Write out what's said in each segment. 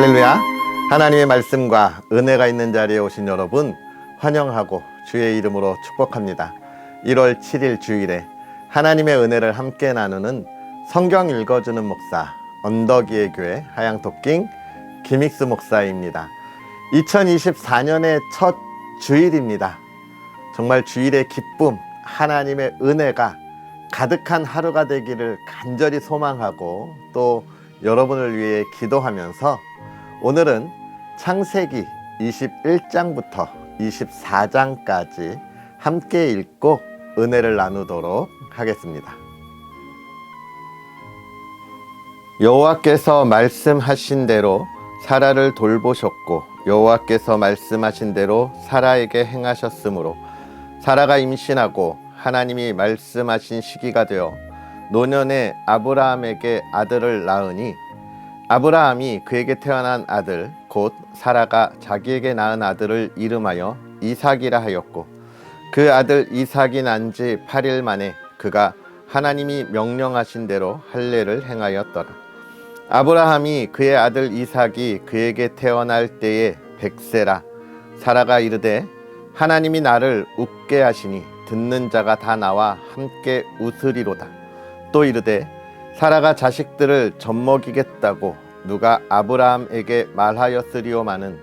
할렐루야. 하나님의 말씀과 은혜가 있는 자리에 오신 여러분 환영하고 주의 이름으로 축복합니다. 1월 7일 주일에 하나님의 은혜를 함께 나누는 성경 읽어주는 목사 언덕위의 교회 하양토킹 김익수 목사입니다. 2024년의 첫 주일입니다. 정말 주일의 기쁨, 하나님의 은혜가 가득한 하루가 되기를 간절히 소망하고 또 여러분을 위해 기도하면서 오늘은 창세기 21장부터 24장까지 함께 읽고 은혜를 나누도록 하겠습니다. 여호와께서 말씀하신 대로 사라를 돌보셨고 여호와께서 말씀하신 대로 사라에게 행하셨으므로 사라가 임신하고 하나님이 말씀하신 시기가 되어 노년에 아브라함에게 아들을 낳으니 아브라함이 그에게 태어난 아들 곧 사라가 자기에게 낳은 아들을 이름하여 이삭이라 하였고 그 아들 이삭이 난 지 8일 만에 그가 하나님이 명령하신 대로 할례를 행하였더라. 아브라함이 그의 아들 이삭이 그에게 태어날 때에 100세라. 사라가 이르되 하나님이 나를 웃게 하시니 듣는 자가 다 나와 함께 웃으리로다. 또 이르되 사라가 자식들을 젖먹이겠다고 누가 아브라함에게 말하였으리오마는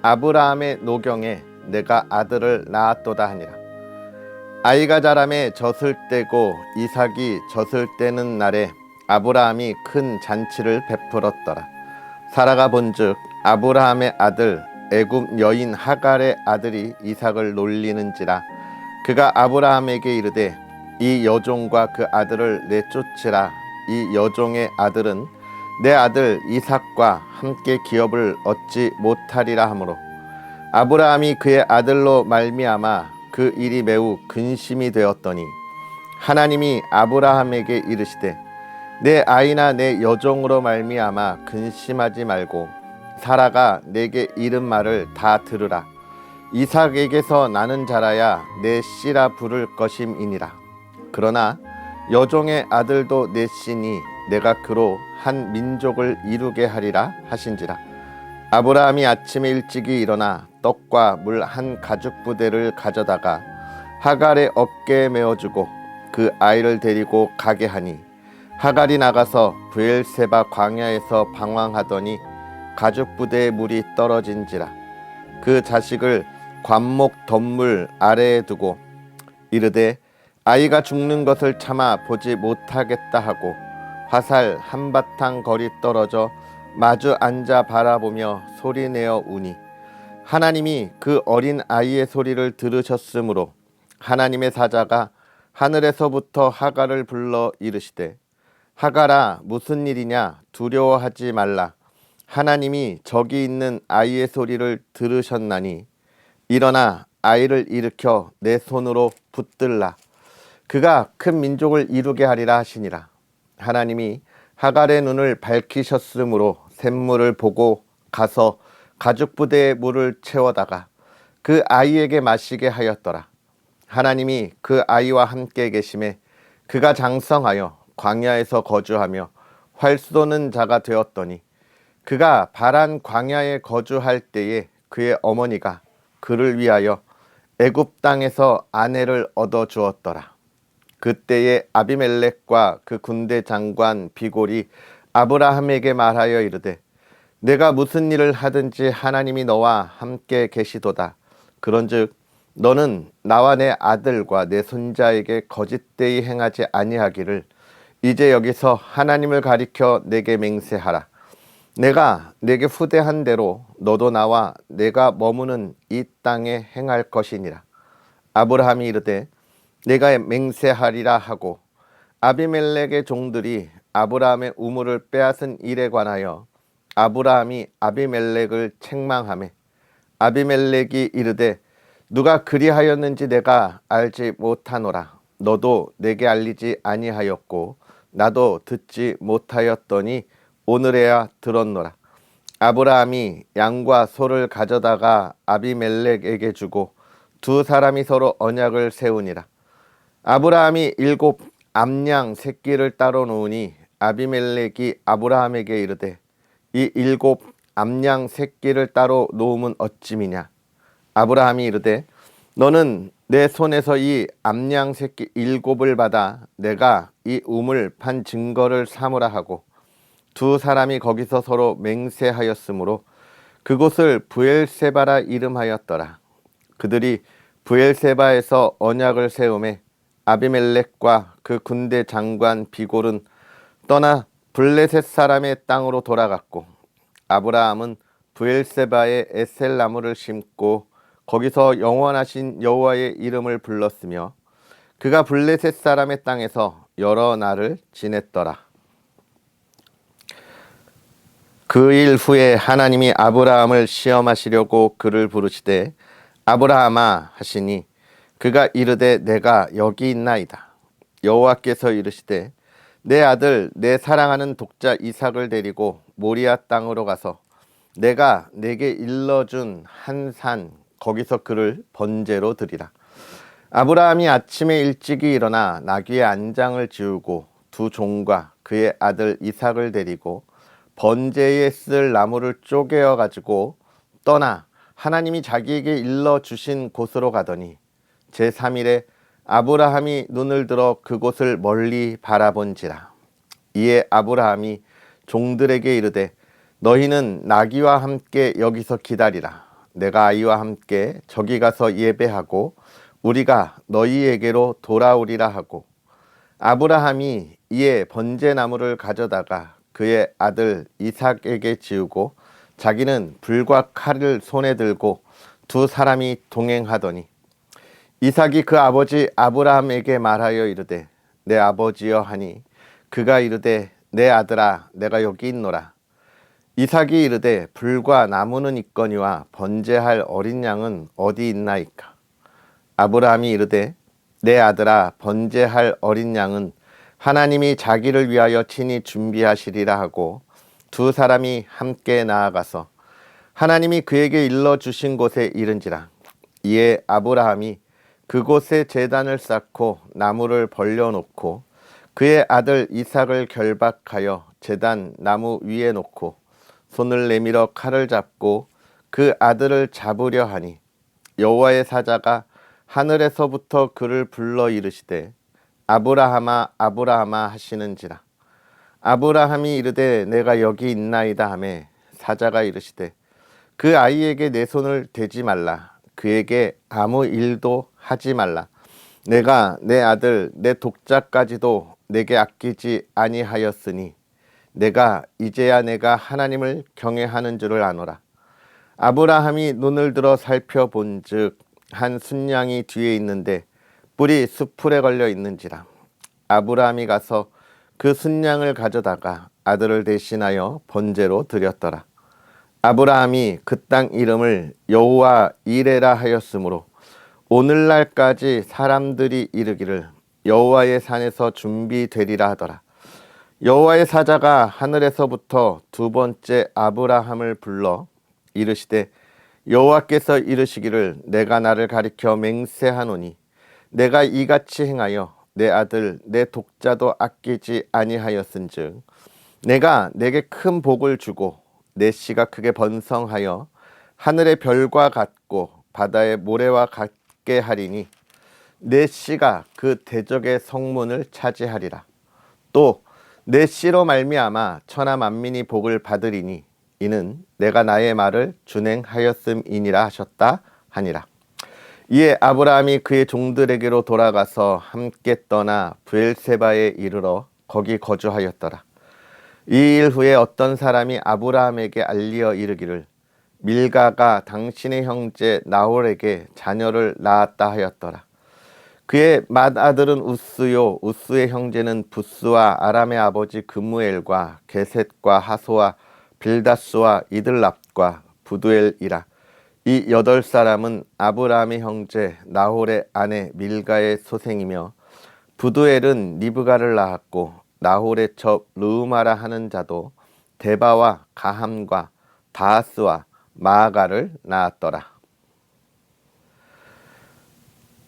아브라함의 노경에 내가 아들을 낳았도다 하니라. 아이가 자라매 젖을 떼고 이삭이 젖을 떼는 날에 아브라함이 큰 잔치를 베풀었더라. 사라가 본즉 아브라함의 아들 애굽 여인 하갈의 아들이 이삭을 놀리는지라. 그가 아브라함에게 이르되 이 여종과 그 아들을 내쫓으라. 이 여종의 아들은 내 아들 이삭과 함께 기업을 얻지 못하리라 하므로 아브라함이 그의 아들로 말미암아 그 일이 매우 근심이 되었더니 하나님이 아브라함에게 이르시되 내 아이나 내 여종으로 말미암아 근심하지 말고 사라가 내게 이른 말을 다 들으라. 이삭에게서 나는 자라야 내 씨라 부를 것임이니라. 그러나 여종의 아들도 내 씨니 내가 그로 한 민족을 이루게 하리라 하신지라. 아브라함이 아침에 일찍이 일어나 떡과 물 한 가죽 부대를 가져다가 하갈의 어깨에 메어주고 그 아이를 데리고 가게 하니 하갈이 나가서 브엘세바 광야에서 방황하더니 가죽 부대에 물이 떨어진지라. 그 자식을 관목 덤물 아래에 두고 이르되 아이가 죽는 것을 참아 보지 못하겠다 하고 화살 한바탕 거리 떨어져 마주 앉아 바라보며 소리내어 우니 하나님이 그 어린 아이의 소리를 들으셨으므로 하나님의 사자가 하늘에서부터 하갈을 불러 이르시되 하갈아 무슨 일이냐 두려워하지 말라. 하나님이 저기 있는 아이의 소리를 들으셨나니 일어나 아이를 일으켜 내 손으로 붙들라. 그가 큰 민족을 이루게 하리라 하시니라. 하나님이 하갈의 눈을 밝히셨으므로 샘물을 보고 가서 가죽 부대에 물을 채워다가 그 아이에게 마시게 하였더라. 하나님이 그 아이와 함께 계심에 그가 장성하여 광야에서 거주하며 활 쏘는 자가 되었더니 그가 바란 광야에 거주할 때에 그의 어머니가 그를 위하여 애굽 땅에서 아내를 얻어 주었더라. 그때에 아비멜렉과 그 군대 장관 비골이 아브라함에게 말하여 이르되 내가 무슨 일을 하든지 하나님이 너와 함께 계시도다. 그런즉 너는 나와 내 아들과 내 손자에게 거짓되이 행하지 아니하기를 이제 여기서 하나님을 가리켜 내게 맹세하라. 내가 내게 후대한 대로 너도 나와 내가 머무는 이 땅에 행할 것이니라. 아브라함이 이르되 내가 맹세하리라 하고 아비멜렉의 종들이 아브라함의 우물을 빼앗은 일에 관하여 아브라함이 아비멜렉을 책망하매 아비멜렉이 이르되 누가 그리하였는지 내가 알지 못하노라. 너도 내게 알리지 아니하였고 나도 듣지 못하였더니 오늘에야 들었노라. 아브라함이 양과 소를 가져다가 아비멜렉에게 주고 두 사람이 서로 언약을 세우니라. 아브라함이 7 암양 새끼를 따로 놓으니 아비멜렉이 아브라함에게 이르되 이 7 암양 새끼를 따로 놓으면 어찌미냐. 아브라함이 이르되 너는 내 손에서 이 암양 새끼 7을 받아 내가 이 우물 판 증거를 삼으라 하고 두 사람이 거기서 서로 맹세하였으므로 그곳을 브엘세바라 이름하였더라. 그들이 브엘세바에서 언약을 세우매 아비멜렉과 그 군대 장관 비골은 떠나 블레셋 사람의 땅으로 돌아갔고 아브라함은 브엘세바에 에셀나무를 심고 거기서 영원하신 여호와의 이름을 불렀으며 그가 블레셋 사람의 땅에서 여러 날을 지냈더라. 그 일 후에 하나님이 아브라함을 시험하시려고 그를 부르시되 아브라함아 하시니 그가 이르되 내가 여기 있나이다. 여호와께서 이르시되 내 아들 내 사랑하는 독자 이삭을 데리고 모리아 땅으로 가서 내가 내게 일러준 한 산 거기서 그를 번제로 드리라. 아브라함이 아침에 일찍이 일어나 나귀의 안장을 지우고 두 종과 그의 아들 이삭을 데리고 번제에 쓸 나무를 쪼개어 가지고 떠나 하나님이 자기에게 일러 주신 곳으로 가더니 제3일에 아브라함이 눈을 들어 그곳을 멀리 바라본지라. 이에 아브라함이 종들에게 이르되 너희는 나귀와 함께 여기서 기다리라. 내가 아이와 함께 저기 가서 예배하고 우리가 너희에게로 돌아오리라 하고 아브라함이 이에 번제나무를 가져다가 그의 아들 이삭에게 지우고 자기는 불과 칼을 손에 들고 두 사람이 동행하더니 이삭이 그 아버지 아브라함에게 말하여 이르되 내 아버지여 하니 그가 이르되 내 아들아 내가 여기 있노라. 이삭이 이르되 불과 나무는 있거니와 번제할 어린 양은 어디 있나이까. 아브라함이 이르되 내 아들아 번제할 어린 양은 하나님이 자기를 위하여 친히 준비하시리라 하고 두 사람이 함께 나아가서 하나님이 그에게 일러주신 곳에 이른지라. 이에 아브라함이 그곳에 제단을 쌓고 나무를 벌려놓고 그의 아들 이삭을 결박하여 제단 나무 위에 놓고 손을 내밀어 칼을 잡고 그 아들을 잡으려 하니 여호와의 사자가 하늘에서부터 그를 불러 이르시되 아브라함아 아브라함아 하시는지라. 아브라함이 이르되 내가 여기 있나이다 하매 사자가 이르시되 그 아이에게 내 손을 대지 말라. 그에게 아무 일도 하지 말라. 내가 내 아들 내 독자까지도 내게 아끼지 아니하였으니 내가 이제야 내가 하나님을 경외하는 줄을 아노라. 아브라함이 눈을 들어 살펴본즉 한 순양이 뒤에 있는데 뿔이 수풀에 걸려 있는지라. 아브라함이 가서 그 순양을 가져다가 아들을 대신하여 번제로 드렸더라. 아브라함이 그 땅 이름을 여호와 이레라 하였으므로 오늘날까지 사람들이 이르기를 여호와의 산에서 준비되리라 하더라. 여호와의 사자가 하늘에서부터 두 번째 아브라함을 불러 이르시되 여호와께서 이르시기를 내가 나를 가리켜 맹세하노니 내가 이같이 행하여 내 아들 내 독자도 아끼지 아니하였은즉 내가 내게 큰 복을 주고 내 씨가 크게 번성하여 하늘의 별과 같고 바다의 모래와 같게 하리니 내 씨가 그 대적의 성문을 차지하리라. 또 내 씨로 말미암아 천하 만민이 복을 받으리니 이는 내가 나의 말을 준행하였음이니라 하셨다 하니라. 이에 아브라함이 그의 종들에게로 돌아가서 함께 떠나 브엘세바에 이르러 거기 거주하였더라. 이 일 후에 어떤 사람이 아브라함에게 알리어 이르기를 밀가가 당신의 형제 나홀에게 자녀를 낳았다 하였더라. 그의 맏아들은 우스요 우스의 형제는 부스와 아람의 아버지 그무엘과 게셋과 하소와 빌다스와 이들랍과 부두엘이라. 이 8사람은 아브라함의 형제 나홀의 아내 밀가의 소생이며 부두엘은 리브가를 낳았고 나홀의 첩 르우마라 하는 자도 데바와 가함과 다하스와 마아가를 낳았더라.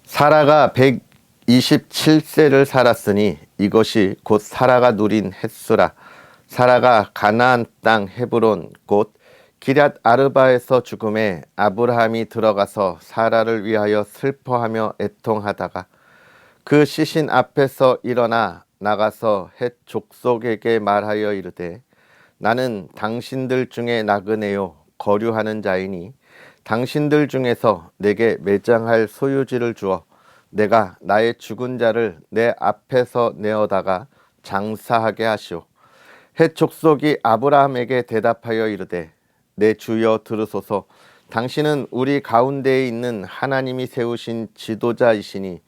사라가 127세를 살았으니 이것이 곧 사라가 누린 햇수라. 사라가 가나안 땅 헤브론 곧 기럇 아르바에서 죽음에 아브라함이 들어가서 사라를 위하여 슬퍼하며 애통하다가 그 시신 앞에서 일어나 나가서 헷 족속에게 말하여 이르되 나는 당신들 중에 나그네요 거류하는 자이니 당신들 중에서 내게 매장할 소유지를 주어 내가 나의 죽은 자를 내 앞에서 내어다가 장사하게 하시오. 헷 족속이 아브라함에게 대답하여 이르되 내 주여 들으소서. 당신은 우리 가운데에 있는 하나님이 세우신 지도자이시니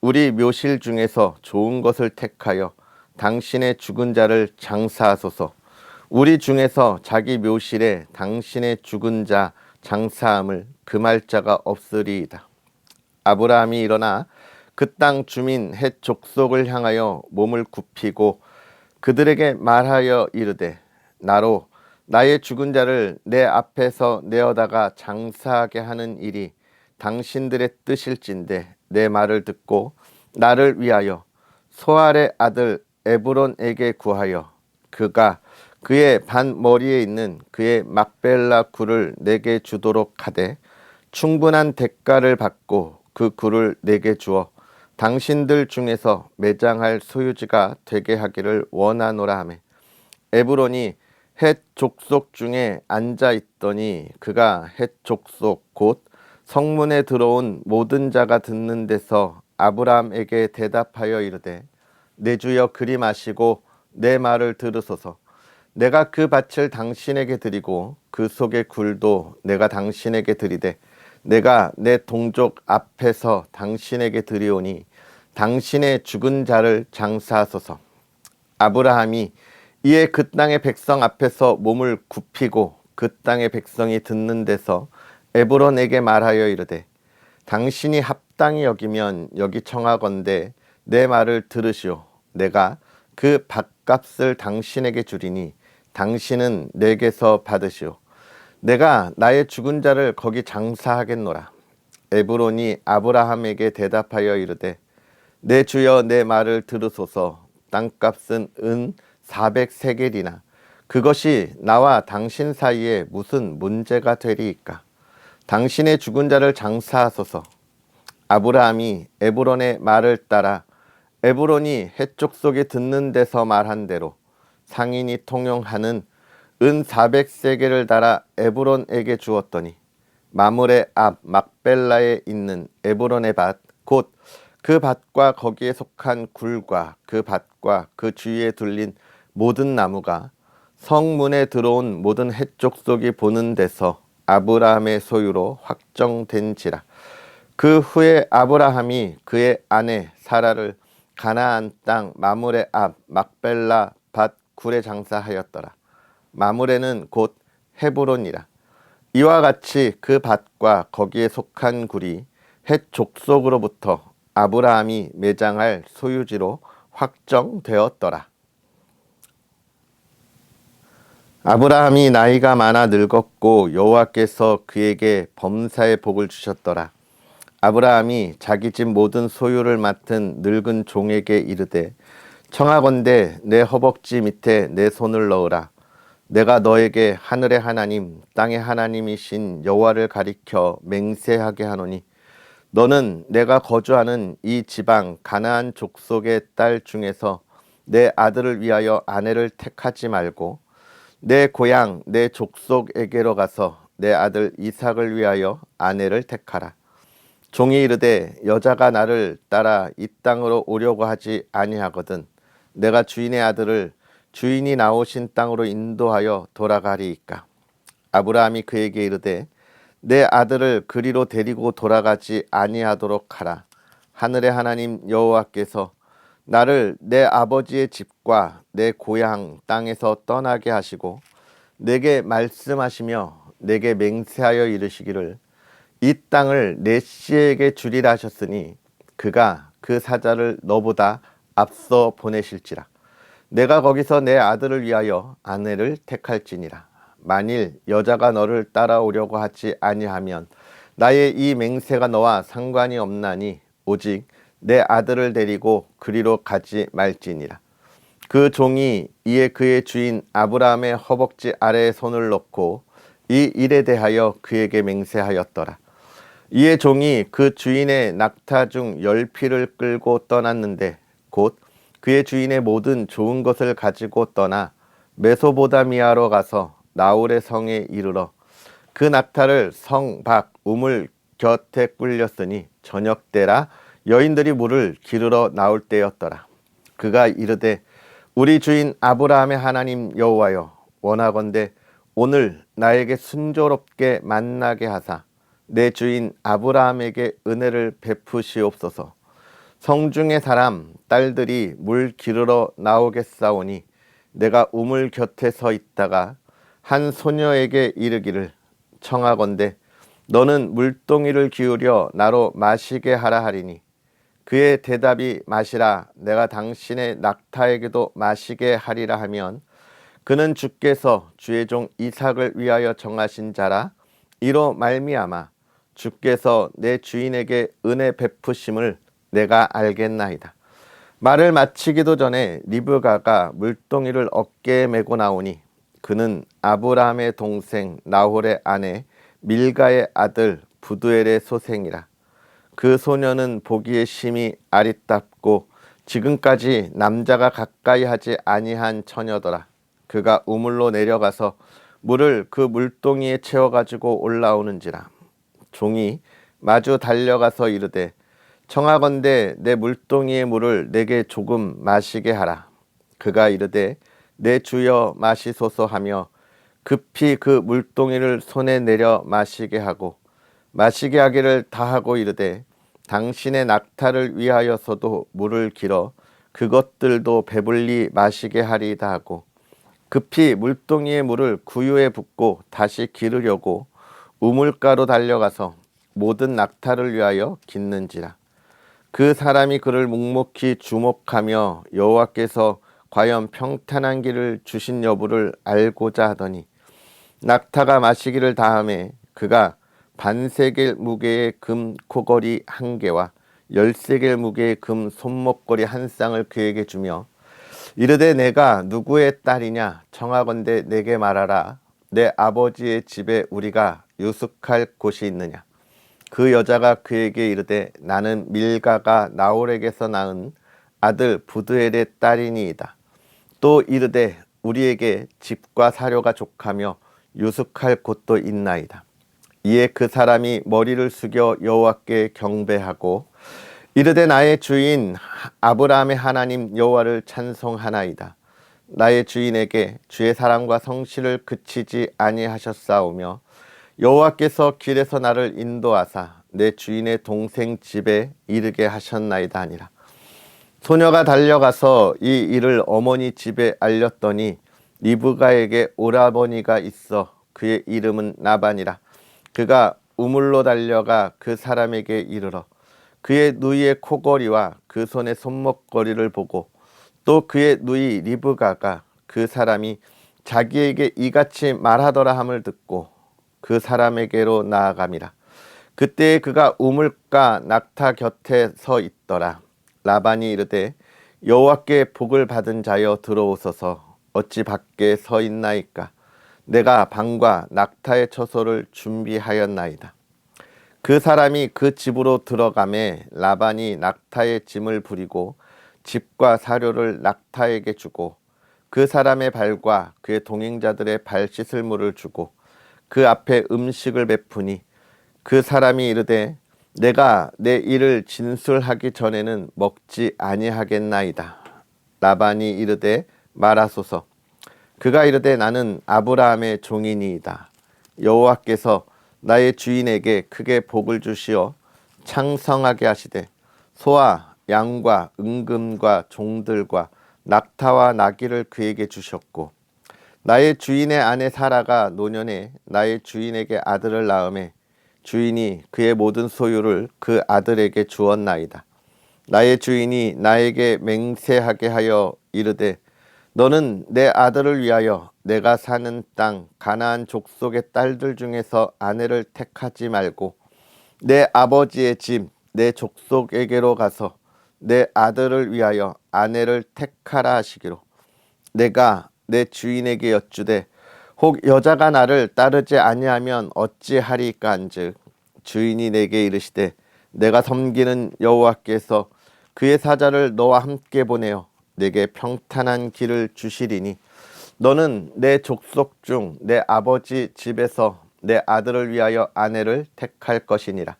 우리 묘실 중에서 좋은 것을 택하여 당신의 죽은 자를 장사하소서. 우리 중에서 자기 묘실에 당신의 죽은 자 장사함을 금할 자가 없으리이다. 아브라함이 일어나 그 땅 주민 헷 족속을 향하여 몸을 굽히고 그들에게 말하여 이르되 나로 나의 죽은 자를 내 앞에서 내어다가 장사하게 하는 일이 당신들의 뜻일진데 내 말을 듣고 나를 위하여 소알의 아들 에브론에게 구하여 그가 그의 반머리에 있는 그의 막벨라 굴을 내게 주도록 하되 충분한 대가를 받고 그 굴을 내게 주어 당신들 중에서 매장할 소유지가 되게 하기를 원하노라 하매 에브론이 헷 족속 중에 앉아 있더니 그가 헷 족속 곧 성문에 들어온 모든 자가 듣는 데서 아브라함에게 대답하여 이르되 내 주여 그리 마시고 내 말을 들으소서. 내가 그 밭을 당신에게 드리고 그 속의 굴도 내가 당신에게 드리되 내가 내 동족 앞에서 당신에게 드리오니 당신의 죽은 자를 장사하소서. 아브라함이 이에 그 땅의 백성 앞에서 몸을 굽히고 그 땅의 백성이 듣는 데서 에브론에게 말하여 이르되 당신이 합당히 여기면 여기 청하건대 내 말을 들으시오. 내가 그 밭값을 당신에게 주리니 당신은 내게서 받으시오. 내가 나의 죽은 자를 거기 장사하겠노라. 에브론이 아브라함에게 대답하여 이르되 내 주여 내 말을 들으소서. 땅값은 은 400세겔이나 그것이 나와 당신 사이에 무슨 문제가 되리이까. 당신의 죽은 자를 장사하소서. 아브라함이 에브론의 말을 따라 에브론이 헷 족속이 듣는 데서 말한 대로 상인이 통용하는 은 400세겔을 달아 에브론에게 주었더니 마므레 앞 막벨라에 있는 에브론의 밭 곧 그 밭과 거기에 속한 굴과 그 밭과 그 주위에 둘린 모든 나무가 성문에 들어온 모든 헷 족속이 보는 데서 아브라함의 소유로 확정된지라. 그 후에 아브라함이 그의 아내 사라를 가나안 땅 마므레 앞 막벨라 밭 굴에 장사하였더라. 마므레는 곧 헤브론이라. 이와 같이 그 밭과 거기에 속한 굴이 헷 족속으로부터 아브라함이 매장할 소유지로 확정되었더라. 아브라함이 나이가 많아 늙었고 여호와께서 그에게 범사의 복을 주셨더라. 아브라함이 자기 집 모든 소유를 맡은 늙은 종에게 이르되 청하건대 내 허벅지 밑에 내 손을 넣으라. 내가 너에게 하늘의 하나님 땅의 하나님이신 여호와를 가리켜 맹세하게 하노니 너는 내가 거주하는 이 지방 가나안 족속의 딸 중에서 내 아들을 위하여 아내를 택하지 말고 내 고향 내 족속에게로 가서 내 아들 이삭을 위하여 아내를 택하라. 종이 이르되 여자가 나를 따라 이 땅으로 오려고 하지 아니하거든 내가 주인의 아들을 주인이 나오신 땅으로 인도하여 돌아가리이까. 아브라함이 그에게 이르되 내 아들을 그리로 데리고 돌아가지 아니하도록 하라. 하늘의 하나님 여호와께서 나를 내 아버지의 집과 내 고향 땅에서 떠나게 하시고 내게 말씀하시며 내게 맹세하여 이르시기를 이 땅을 내 씨에게 주리라 하셨으니 그가 그 사자를 너보다 앞서 보내실지라. 내가 거기서 내 아들을 위하여 아내를 택할지니라. 만일 여자가 너를 따라오려고 하지 아니하면 나의 이 맹세가 너와 상관이 없나니 오직 내 아들을 데리고 그리로 가지 말지니라. 그 종이 이에 그의 주인 아브라함의 허벅지 아래에 손을 넣고 이 일에 대하여 그에게 맹세하였더라. 이에 종이 그 주인의 낙타 중 10匹를 끌고 떠났는데 곧 그의 주인의 모든 좋은 것을 가지고 떠나 메소보다미아로 가서 나홀의 성에 이르러 그 낙타를 성 밖 우물 곁에 꿀렸으니 저녁 때라 여인들이 물을 기르러 나올 때였더라. 그가 이르되 우리 주인 아브라함의 하나님 여호와여, 원하건대 오늘 나에게 순조롭게 만나게 하사 내 주인 아브라함에게 은혜를 베푸시옵소서. 성중의 사람 딸들이 물 기르러 나오겠사오니 내가 우물 곁에 서 있다가 한 소녀에게 이르기를 청하건대 너는 물동이를 기울여 나로 마시게 하라 하리니 그의 대답이 마시라 내가 당신의 낙타에게도 마시게 하리라 하면 그는 주께서 주의 종 이삭을 위하여 정하신 자라. 이로 말미암아 주께서 내 주인에게 은혜 베푸심을 내가 알겠나이다. 말을 마치기도 전에 리브가가 물동이를 어깨에 메고 나오니 그는 아브라함의 동생 나홀의 아내 밀가의 아들 부두엘의 소생이라. 그 소녀는 보기에 심히 아리답고 지금까지 남자가 가까이 하지 아니한 처녀더라. 그가 우물로 내려가서 물을 그 물동이에 채워가지고 올라오는지라. 종이 마주 달려가서 이르되 청하건대 내 물동이의 물을 내게 조금 마시게 하라. 그가 이르되 내 주여 마시소서 하며 급히 그 물동이를 손에 내려 마시게 하고 마시게 하기를 다하고 이르되 당신의 낙타를 위하여서도 물을 길어 그것들도 배불리 마시게 하리이다 하고 급히 물동이의 물을 구유에 붓고 다시 기르려고 우물가로 달려가서 모든 낙타를 위하여 깃는지라. 그 사람이 그를 묵묵히 주목하며 여호와께서 과연 평탄한 길을 주신 여부를 알고자 하더니 낙타가 마시기를 다하매 그가 반세겔 무게의 금 코걸이 1개와 10세겔 무게의 금 손목걸이 1쌍을 그에게 주며 이르되 내가 누구의 딸이냐 청하건대 내게 말하라. 내 아버지의 집에 우리가 유숙할 곳이 있느냐. 그 여자가 그에게 이르되 나는 밀가가 나홀에게서 낳은 아들 부두엘의 딸이니이다. 또 이르되 우리에게 집과 사료가 족하며 유숙할 곳도 있나이다. 이에 그 사람이 머리를 숙여 여호와께 경배하고 이르되 나의 주인 아브라함의 하나님 여호와를 찬송하나이다. 나의 주인에게 주의 사랑과 성실을 그치지 아니하셨사오며 여호와께서 길에서 나를 인도하사 내 주인의 동생 집에 이르게 하셨나이다 하니라. 소녀가 달려가서 이 일을 어머니 집에 알렸더니 리브가에게 오라버니가 있어 그의 이름은 나반이라. 그가 우물로 달려가 그 사람에게 이르러 그의 누이의 코걸이와 그 손의 손목걸이를 보고 또 그의 누이 리브가가 그 사람이 자기에게 이같이 말하더라 함을 듣고 그 사람에게로 나아감이라. 그때 그가 우물가 낙타 곁에 서 있더라. 라반이 이르되 여호와께 복을 받은 자여 들어오소서. 어찌 밖에 서 있나이까. 내가 방과 낙타의 처소를 준비하였나이다. 그 사람이 그 집으로 들어가매 라반이 낙타의 짐을 부리고 집과 사료를 낙타에게 주고 그 사람의 발과 그의 동행자들의 발 씻을 물을 주고 그 앞에 음식을 베푸니 그 사람이 이르되 내가 내 일을 진술하기 전에는 먹지 아니하겠나이다. 라반이 이르되 말하소서. 그가 이르되 나는 아브라함의 종이니이다. 여호와께서 나의 주인에게 크게 복을 주시어 창성하게 하시되 소와 양과 은금과 종들과 낙타와 나귀를 그에게 주셨고 나의 주인의 아내 사라가 노년에 나의 주인에게 아들을 낳음에 주인이 그의 모든 소유를 그 아들에게 주었나이다. 나의 주인이 나에게 맹세하게 하여 이르되 너는 내 아들을 위하여 내가 사는 땅 가나안 족속의 딸들 중에서 아내를 택하지 말고 내 아버지의 집 내 족속에게로 가서 내 아들을 위하여 아내를 택하라 하시기로 내가 내 주인에게 여쭈되 혹 여자가 나를 따르지 아니하면 어찌하리까한즉 주인이 내게 이르시되 내가 섬기는 여호와께서 그의 사자를 너와 함께 보내어 내게 평탄한 길을 주시리니 너는 내 족속 중 내 아버지 집에서 내 아들을 위하여 아내를 택할 것이니라.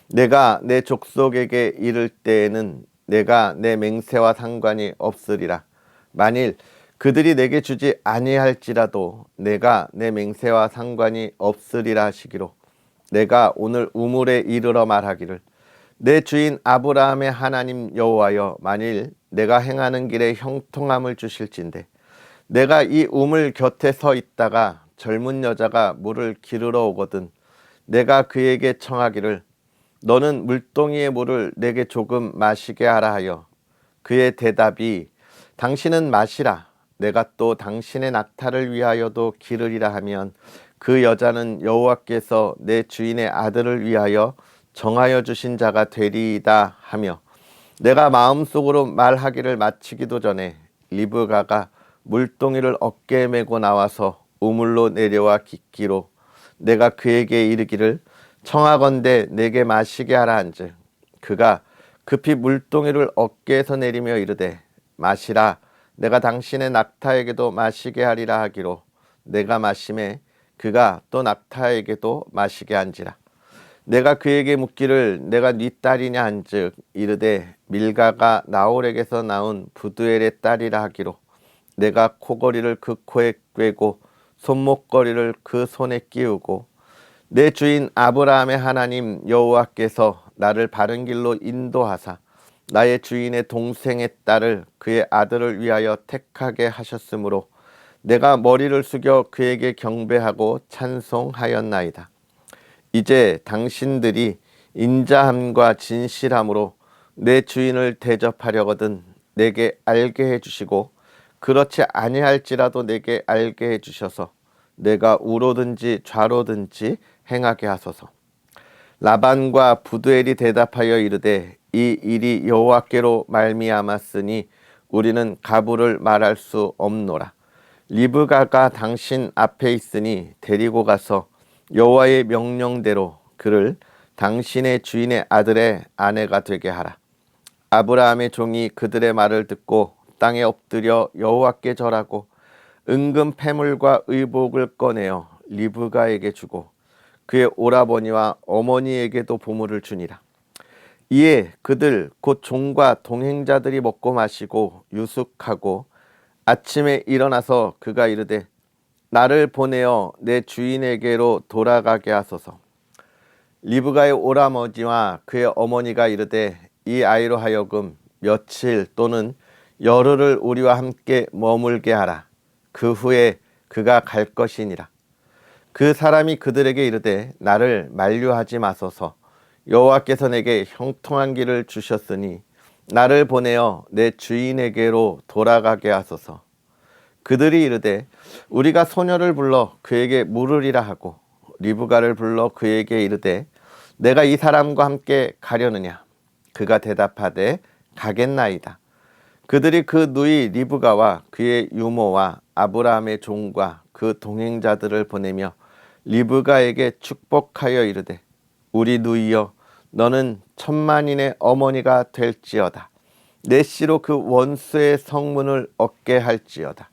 내가 내 족속에게 이를 때에는 내가 내 맹세와 상관이 없으리라. 만일 그들이 내게 주지 아니할지라도 내가 내 맹세와 상관이 없으리라 하시기로 내가 오늘 우물에 이르러 말하기를 내 주인 아브라함의 하나님 여호와여 만일 내가 행하는 길에 형통함을 주실진대 내가 이 우물 곁에 서 있다가 젊은 여자가 물을 기르러 오거든 내가 그에게 청하기를 너는 물동이의 물을 내게 조금 마시게 하라 하여 그의 대답이 당신은 마시라 내가 또 당신의 낙타를 위하여도 기르리라 하면 그 여자는 여호와께서 내 주인의 아들을 위하여 정하여 주신 자가 되리이다 하며 내가 마음속으로 말하기를 마치기도 전에 리브가가 물동이를 어깨에 메고 나와서 우물로 내려와 깃기로 내가 그에게 이르기를 청하건대 내게 마시게 하라 한즉 그가 급히 물동이를 어깨에서 내리며 이르되 마시라 내가 당신의 낙타에게도 마시게 하리라 하기로 내가 마심에 그가 또 낙타에게도 마시게 한지라. 내가 그에게 묻기를 내가 네 딸이냐 한즉 이르되 밀가가 나홀에게서 나온 부두엘의 딸이라 하기로 내가 코걸이를 그 코에 꿰고 손목걸이를 그 손에 끼우고 내 주인 아브라함의 하나님 여호와께서 나를 바른 길로 인도하사 나의 주인의 동생의 딸을 그의 아들을 위하여 택하게 하셨으므로 내가 머리를 숙여 그에게 경배하고 찬송하였나이다. 이제 당신들이 인자함과 진실함으로 내 주인을 대접하려거든 내게 알게 해주시고 그렇지 아니할지라도 내게 알게 해주셔서 내가 우로든지 좌로든지 행하게 하소서. 라반과 부두엘이 대답하여 이르되 이 일이 여호와께로 말미암았으니 우리는 가부를 말할 수 없노라. 리브가가 당신 앞에 있으니 데리고 가서 여호와의 명령대로 그를 당신의 주인의 아들의 아내가 되게 하라. 아브라함의 종이 그들의 말을 듣고 땅에 엎드려 여호와께 절하고 은금 패물과 의복을 꺼내어 리브가에게 주고 그의 오라버니와 어머니에게도 보물을 주니라. 이에 그들 곧 종과 동행자들이 먹고 마시고 유숙하고 아침에 일어나서 그가 이르되 나를 보내어 내 주인에게로 돌아가게 하소서. 리브가의 오라버니와 그의 어머니가 이르되 이 아이로 하여금 며칠 또는 열흘을 우리와 함께 머물게 하라. 그 후에 그가 갈 것이니라. 그 사람이 그들에게 이르되 나를 만류하지 마소서. 여호와께서 내게 형통한 길을 주셨으니 나를 보내어 내 주인에게로 돌아가게 하소서. 그들이 이르되 우리가 소녀를 불러 그에게 물으리라 하고 리브가를 불러 그에게 이르되 내가 이 사람과 함께 가려느냐. 그가 대답하되 가겠나이다. 그들이 그 누이 리브가와 그의 유모와 아브라함의 종과 그 동행자들을 보내며 리브가에게 축복하여 이르되 우리 누이여 너는 천만인의 어머니가 될지어다. 내 씨로 그 원수의 성문을 얻게 할지어다.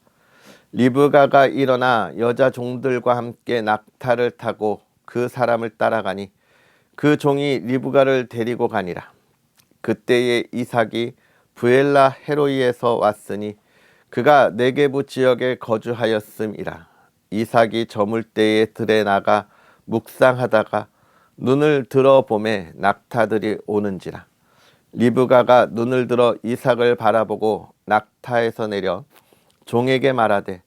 리브가가 일어나 여자 종들과 함께 낙타를 타고 그 사람을 따라가니 그 종이 리브가를 데리고 가니라. 그때에 이삭이 부엘라 헤로이에서 왔으니 그가 네게부 지역에 거주하였음이라. 이삭이 저물 때에 들에 나가 묵상하다가 눈을 들어 보매 낙타들이 오는지라. 리브가가 눈을 들어 이삭을 바라보고 낙타에서 내려 종에게 말하되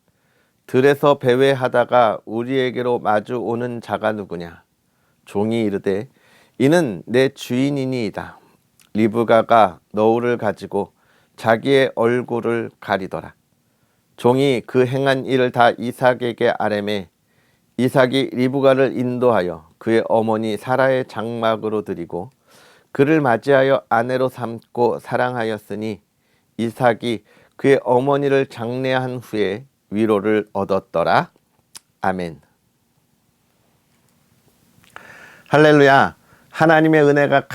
들에서 배회하다가 우리에게로 마주 오는 자가 누구냐. 종이 이르되 이는 내 주인이니이다. 리브가가 너울을 가지고 자기의 얼굴을 가리더라. 종이 그 행한 일을 다 이삭에게 아뢰매 이삭이 리브가를 인도하여 그의 어머니 사라의 장막으로 드리고 그를 맞이하여 아내로 삼고 사랑하였으니 이삭이 그의 어머니를 장례한 후에 위로를 얻었더라. 아멘. 할렐루야. 하나님의 은혜가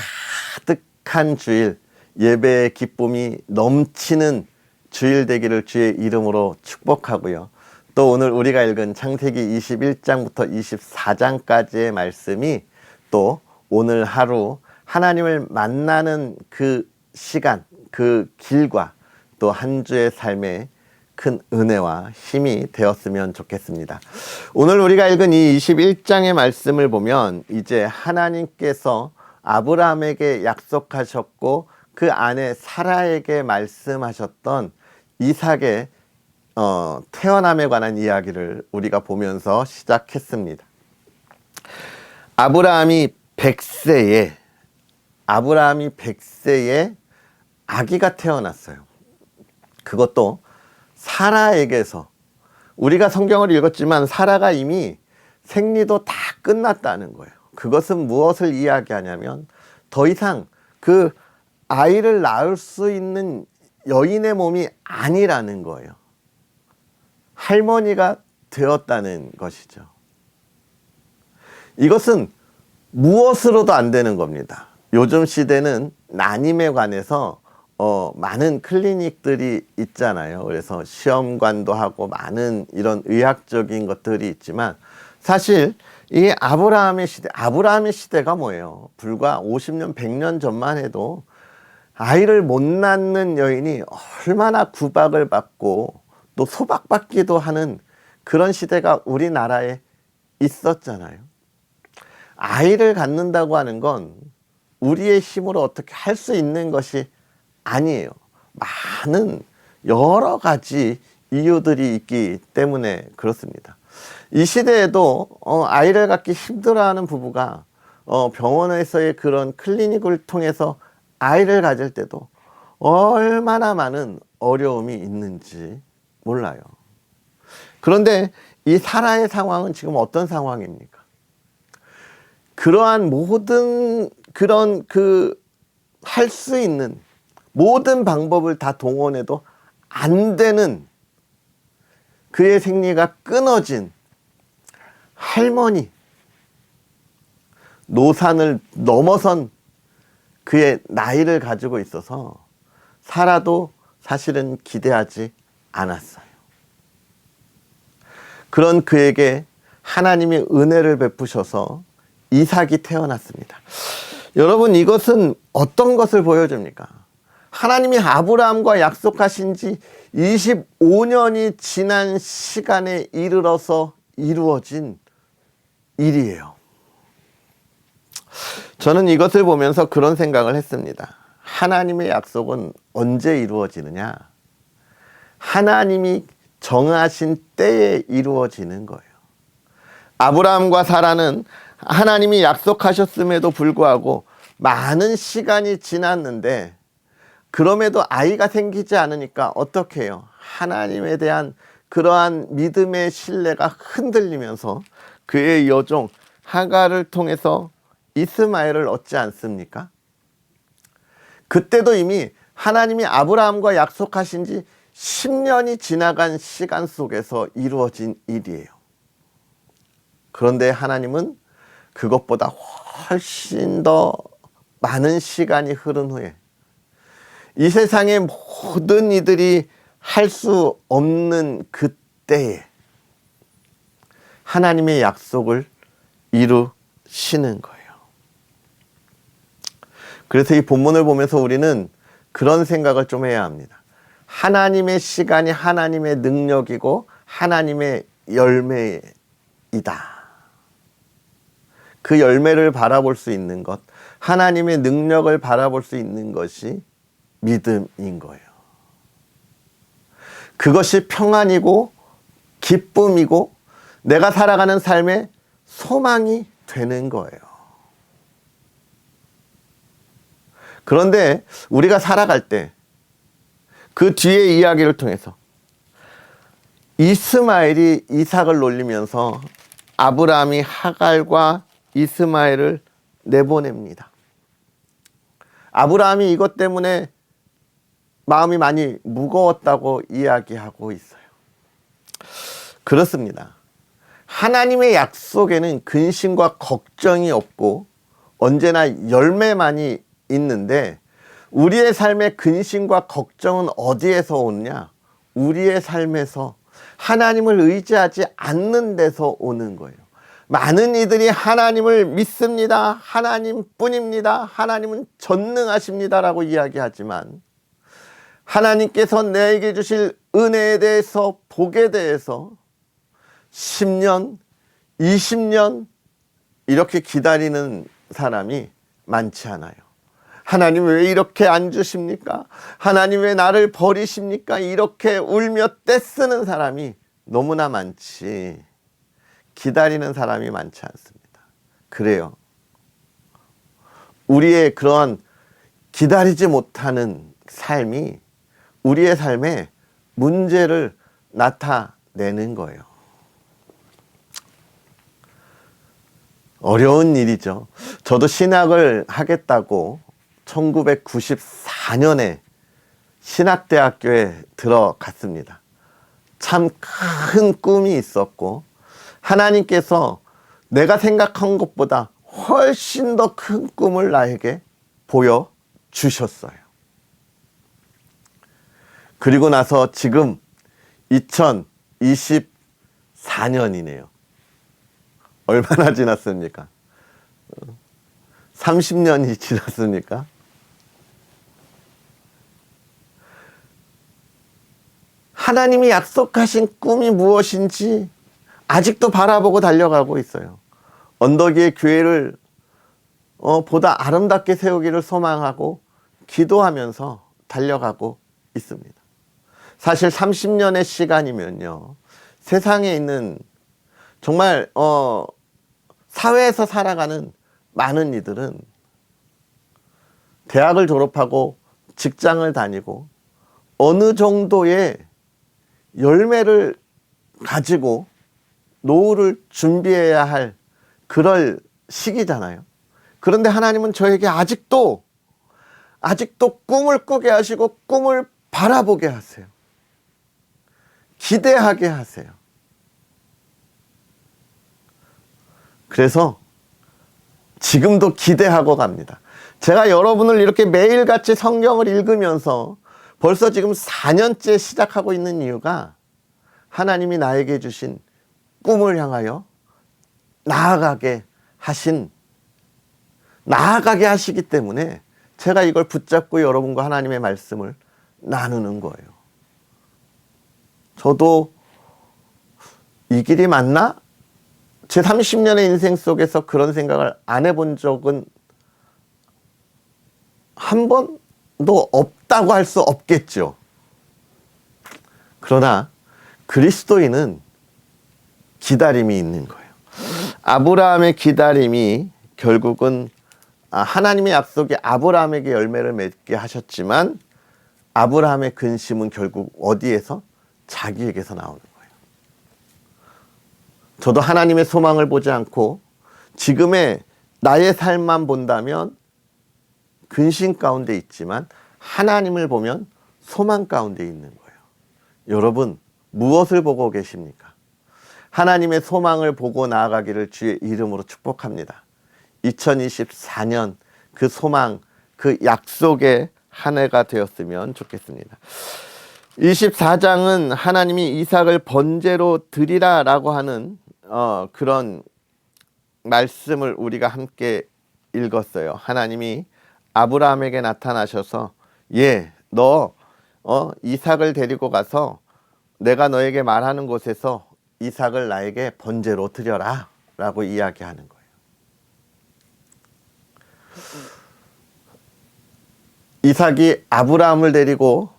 가득한 주일, 예배의 기쁨이 넘치는 주일 되기를 주의 이름으로 축복하고요. 또 오늘 우리가 읽은 창세기 21장부터 24장까지의 말씀이 또 오늘 하루 하나님을 만나는 그 시간, 그 길과 또 한 주의 삶에 큰 은혜와 힘이 되었으면 좋겠습니다. 오늘 우리가 읽은 이 21장의 말씀을 보면 이제 하나님께서 아브라함에게 약속하셨고 그 안에 사라에게 말씀하셨던 이삭의 태어남에 관한 이야기를 우리가 보면서 시작했습니다. 아브라함이 100세에 아기가 태어났어요. 그것도 사라에게서. 우리가 성경을 읽었지만 사라가 이미 생리도 다 끝났다는 거예요. 그것은 무엇을 이야기하냐면 더 이상 그 아이를 낳을 수 있는 여인의 몸이 아니라는 거예요. 할머니가 되었다는 것이죠. 이것은 무엇으로도 안 되는 겁니다. 요즘 시대는 난임에 관해서 많은 클리닉들이 있잖아요. 그래서 시험관도 하고 많은 이런 의학적인 것들이 있지만 사실 이 아브라함의 시대가 뭐예요? 불과 50년, 100년 전만 해도 아이를 못 낳는 여인이 얼마나 구박을 받고 또 소박받기도 하는 그런 시대가 우리나라에 있었잖아요. 아이를 갖는다고 하는 건 우리의 힘으로 어떻게 할 수 있는 것이 아니에요. 많은 여러 가지 이유들이 있기 때문에 그렇습니다. 이 시대에도 아이를 갖기 힘들어하는 부부가 병원에서의 그런 클리닉을 통해서 아이를 가질 때도 얼마나 많은 어려움이 있는지 몰라요. 그런데 이 사라의 상황은 지금 어떤 상황입니까? 그러한 모든 그런 할 수 있는 모든 방법을 다 동원해도 안 되는 그의 생리가 끊어진 할머니, 노산을 넘어선 그의 나이를 가지고 있어서 사라도 사실은 기대하지 않았어요. 그런 그에게 하나님이 은혜를 베푸셔서 이삭이 태어났습니다. 여러분, 이것은 어떤 것을 보여줍니까? 하나님이 아브라함과 약속하신 지 25년이 지난 시간에 이르러서 이루어진 일이에요. 저는 이것을 보면서 그런 생각을 했습니다. 하나님의 약속은 언제 이루어지느냐? 하나님이 정하신 때에 이루어지는 거예요. 아브라함과 사라는 하나님이 약속하셨음에도 불구하고 많은 시간이 지났는데 그럼에도 아이가 생기지 않으니까 어떻게 해요? 하나님에 대한 그러한 믿음의 신뢰가 흔들리면서 그의 여종 하갈을 통해서 이스마엘을 얻지 않습니까? 그때도 이미 하나님이 아브라함과 약속하신 지 10년이 지나간 시간 속에서 이루어진 일이에요. 그런데 하나님은 그것보다 훨씬 더 많은 시간이 흐른 후에 이 세상의 모든 이들이 할 수 없는 그때에 하나님의 약속을 이루시는 거예요. 그래서 이 본문을 보면서 우리는 그런 생각을 좀 해야 합니다. 하나님의 시간이 하나님의 능력이고 하나님의 열매이다. 그 열매를 바라볼 수 있는 것, 하나님의 능력을 바라볼 수 있는 것이 믿음인 거예요. 그것이 평안이고 기쁨이고 내가 살아가는 삶의 소망이 되는 거예요. 그런데 우리가 살아갈 때 그 뒤의 이야기를 통해서 이스마엘이 이삭을 놀리면서 아브라함이 하갈과 이스마엘을 내보냅니다. 아브라함이 이것 때문에 마음이 많이 무거웠다고 이야기하고 있어요. 그렇습니다. 하나님의 약속에는 근심과 걱정이 없고 언제나 열매만이 있는데, 우리의 삶의 근심과 걱정은 어디에서 오느냐? 우리의 삶에서 하나님을 의지하지 않는 데서 오는 거예요. 많은 이들이 하나님을 믿습니다, 하나님뿐입니다, 하나님은 전능하십니다 라고 이야기하지만, 하나님께서 내게 주실 은혜에 대해서, 복에 대해서 10년, 20년 이렇게 기다리는 사람이 많지 않아요. 하나님 왜 이렇게 안 주십니까? 하나님 왜 나를 버리십니까? 이렇게 울며 떼쓰는 사람이 너무나 많지, 기다리는 사람이 많지 않습니다. 그래요. 우리의 그러한 기다리지 못하는 삶이 우리의 삶에 문제를 나타내는 거예요. 어려운 일이죠. 저도 신학을 하겠다고 1994년에 신학대학교에 들어갔습니다. 참 큰 꿈이 있었고, 하나님께서 내가 생각한 것보다 훨씬 더 큰 꿈을 나에게 보여주셨어요. 그리고 나서 지금 2024년이네요. 얼마나 지났습니까? 30년이 지났습니까? 하나님이 약속하신 꿈이 무엇인지 아직도 바라보고 달려가고 있어요. 언덕 위의 교회를 보다 아름답게 세우기를 소망하고 기도하면서 달려가고 있습니다. 사실 30년의 시간이면요, 세상에 있는 정말 사회에서 살아가는 많은 이들은 대학을 졸업하고 직장을 다니고 어느 정도의 열매를 가지고 노후를 준비해야 할 그럴 시기잖아요. 그런데 하나님은 저에게 아직도 꿈을 꾸게 하시고 꿈을 바라보게 하세요. 기대하게 하세요. 그래서 지금도 기대하고 갑니다. 제가 여러분을 이렇게 매일같이 성경을 읽으면서 벌써 지금 4년째 시작하고 있는 이유가, 하나님이 나에게 주신 꿈을 향하여 나아가게 하시기 때문에 제가 이걸 붙잡고 여러분과 하나님의 말씀을 나누는 거예요. 저도 이 길이 맞나? 제 30년의 인생 속에서 그런 생각을 안 해본 적은 한 번도 없다고 할 수 없겠죠. 그러나 그리스도인은 기다림이 있는 거예요. 아브라함의 기다림이 결국은 하나님의 약속이 아브라함에게 열매를 맺게 하셨지만, 아브라함의 근심은 결국 어디에서? 자기에게서 나오는 거예요. 저도 하나님의 소망을 보지 않고 지금의 나의 삶만 본다면 근심 가운데 있지만, 하나님을 보면 소망 가운데 있는 거예요. 여러분, 무엇을 보고 계십니까? 하나님의 소망을 보고 나아가기를 주의 이름으로 축복합니다. 2024년 그 소망, 그 약속의 한 해가 되었으면 좋겠습니다. 24장은 하나님이 이삭을 번제로 드리라 라고 하는 그런 말씀을 우리가 함께 읽었어요. 하나님이 아브라함에게 나타나셔서, 너 이삭을 데리고 가서 내가 너에게 말하는 곳에서 이삭을 나에게 번제로 드려라 라고 이야기하는 거예요. 이삭이 아브라함을 데리고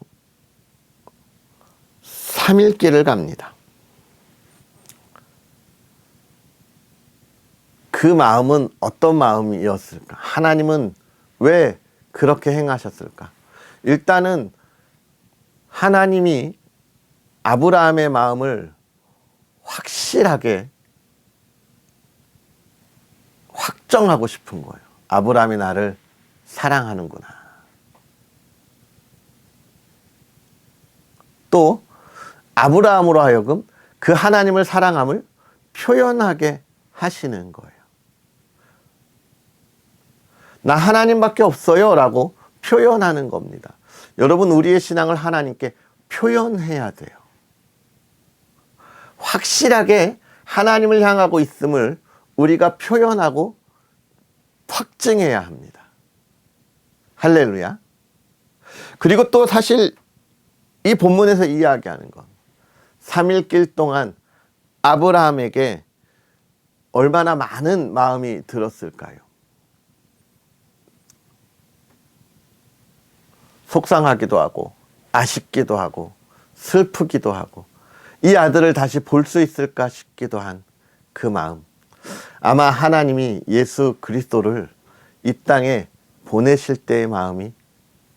3일 길을 갑니다. 그 마음은 어떤 마음이었을까? 하나님은 왜 그렇게 행하셨을까? 일단은 하나님이 아브라함의 마음을 확실하게 확정하고 싶은 거예요. 아브라함이 나를 사랑하는구나. 또 아브라함으로 하여금 그 하나님을 사랑함을 표현하게 하시는 거예요. 나 하나님밖에 없어요 라고 표현하는 겁니다. 여러분, 우리의 신앙을 하나님께 표현해야 돼요. 확실하게 하나님을 향하고 있음을 우리가 표현하고 확증해야 합니다. 할렐루야. 그리고 또 사실 이 본문에서 이야기하는 건 3일길 동안 아브라함에게 얼마나 많은 마음이 들었을까요? 속상하기도 하고 아쉽기도 하고 슬프기도 하고 이 아들을 다시 볼 수 있을까 싶기도 한 그 마음. 아마 하나님이 예수 그리스도를 이 땅에 보내실 때의 마음이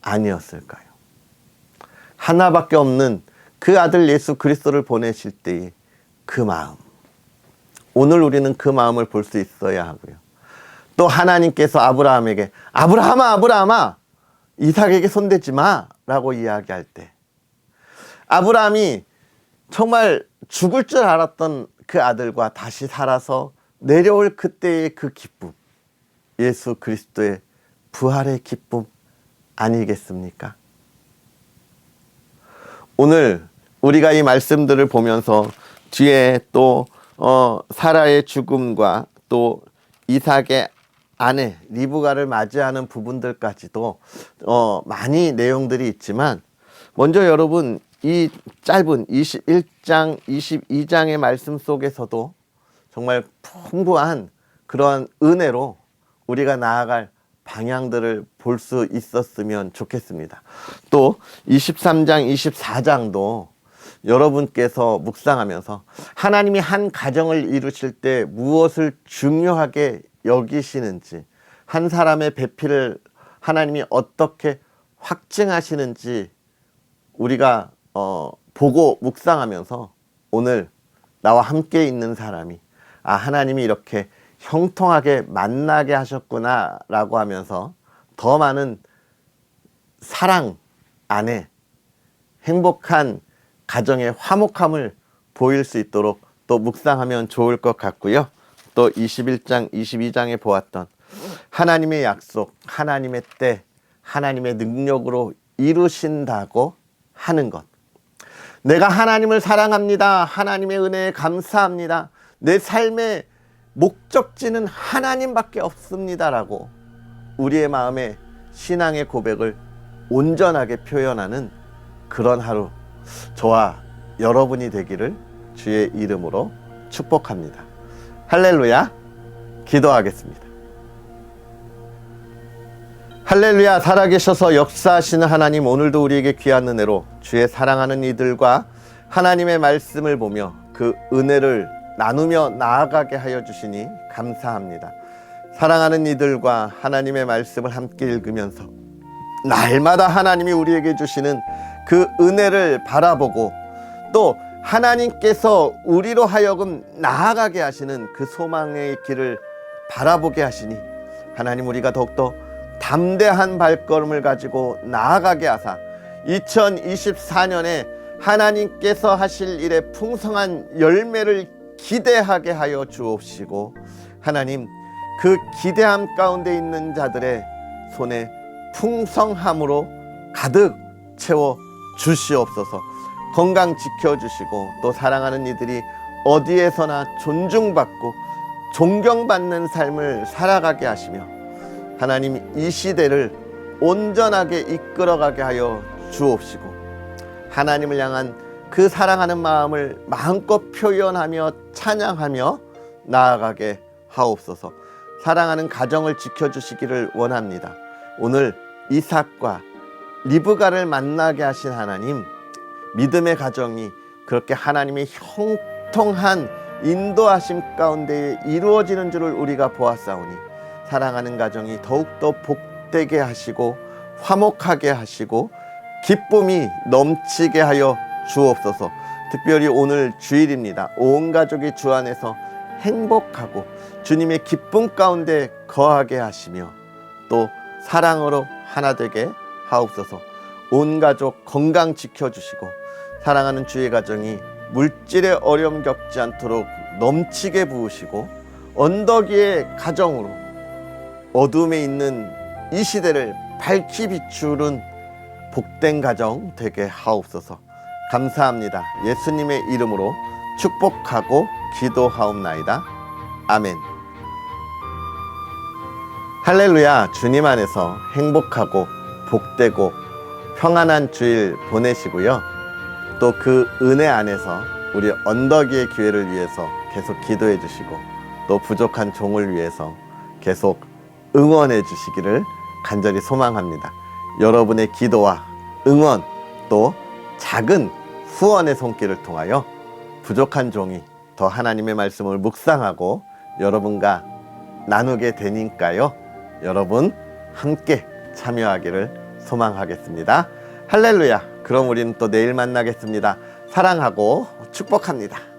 아니었을까요? 하나밖에 없는 그 아들 예수 그리스도를 보내실 때의 그 마음. 오늘 우리는 그 마음을 볼 수 있어야 하고요. 또 하나님께서 아브라함에게 아브라함아 이삭에게 손대지 마 라고 이야기할 때 아브라함이 정말 죽을 줄 알았던 그 아들과 다시 살아서 내려올 그때의 그 기쁨, 예수 그리스도의 부활의 기쁨 아니겠습니까? 오늘 우리가 이 말씀들을 보면서 뒤에 또 사라의 죽음과 또 이삭의 아내 리브가를 맞이하는 부분들까지도 많이 내용들이 있지만, 먼저 여러분 이 짧은 21장 22장의 말씀 속에서도 정말 풍부한 그러한 은혜로 우리가 나아갈 방향들을 볼 수 있었으면 좋겠습니다. 또 23장 24장도 여러분께서 묵상하면서 하나님이 한 가정을 이루실 때 무엇을 중요하게 여기시는지, 한 사람의 배필을 하나님이 어떻게 확증하시는지 우리가 보고 묵상하면서 오늘 나와 함께 있는 사람이 하나님이 이렇게 형통하게 만나게 하셨구나 라고 하면서 더 많은 사랑 안에 행복한 가정의 화목함을 보일 수 있도록 또 묵상하면 좋을 것 같고요. 또 21장 22장에 보았던 하나님의 약속, 하나님의 때, 하나님의 능력으로 이루신다고 하는 것, 내가 하나님을 사랑합니다, 하나님의 은혜에 감사합니다, 내 삶의 목적지는 하나님밖에 없습니다 라고 우리의 마음에 신앙의 고백을 온전하게 표현하는 그런 하루, 저와 여러분이 되기를 주의 이름으로 축복합니다. 할렐루야. 기도하겠습니다. 할렐루야. 살아계셔서 역사하시는 하나님, 오늘도 우리에게 귀한 은혜로 주의 사랑하는 이들과 하나님의 말씀을 보며 그 은혜를 나누며 나아가게 하여 주시니 감사합니다. 사랑하는 이들과 하나님의 말씀을 함께 읽으면서 날마다 하나님이 우리에게 주시는 그 은혜를 바라보고 또 하나님께서 우리로 하여금 나아가게 하시는 그 소망의 길을 바라보게 하시니 하나님, 우리가 더욱더 담대한 발걸음을 가지고 나아가게 하사 2024년에 하나님께서 하실 일의 풍성한 열매를 기대하게 하여 주옵시고, 하나님 그 기대함 가운데 있는 자들의 손에 풍성함으로 가득 채워 주시옵소서. 건강 지켜주시고 또 사랑하는 이들이 어디에서나 존중받고 존경받는 삶을 살아가게 하시며 하나님, 이 시대를 온전하게 이끌어가게 하여 주옵시고 하나님을 향한 그 사랑하는 마음을 마음껏 표현하며 찬양하며 나아가게 하옵소서. 사랑하는 가정을 지켜주시기를 원합니다. 오늘 이삭과 리브가를 만나게 하신 하나님, 믿음의 가정이 그렇게 하나님의 형통한 인도하심 가운데 이루어지는 줄을 우리가 보았사오니 사랑하는 가정이 더욱더 복되게 하시고 화목하게 하시고 기쁨이 넘치게 하여 주옵소서. 특별히 오늘 주일입니다. 온 가족이 주 안에서 행복하고 주님의 기쁨 가운데 거하게 하시며 또 사랑으로 하나 되게 하옵소서. 온 가족 건강 지켜주시고 사랑하는 주의 가정이 물질의 어려움 겪지 않도록 넘치게 부으시고 언덕 위의 가정으로 어둠에 있는 이 시대를 밝히 비추는 복된 가정 되게 하옵소서. 감사합니다. 예수님의 이름으로 축복하고 기도하옵나이다. 아멘. 할렐루야. 주님 안에서 행복하고 복되고 평안한 주일 보내시고요. 또 그 은혜 안에서 우리 언덕 위의 교회를 위해서 계속 기도해 주시고 또 부족한 종을 위해서 계속 응원해 주시기를 간절히 소망합니다. 여러분의 기도와 응원 또 작은 후원의 손길을 통하여 부족한 종이 더 하나님의 말씀을 묵상하고 여러분과 나누게 되니까요. 여러분 함께 참여하기를 소망하겠습니다. 할렐루야. 그럼 우리는 또 내일 만나겠습니다. 사랑하고 축복합니다.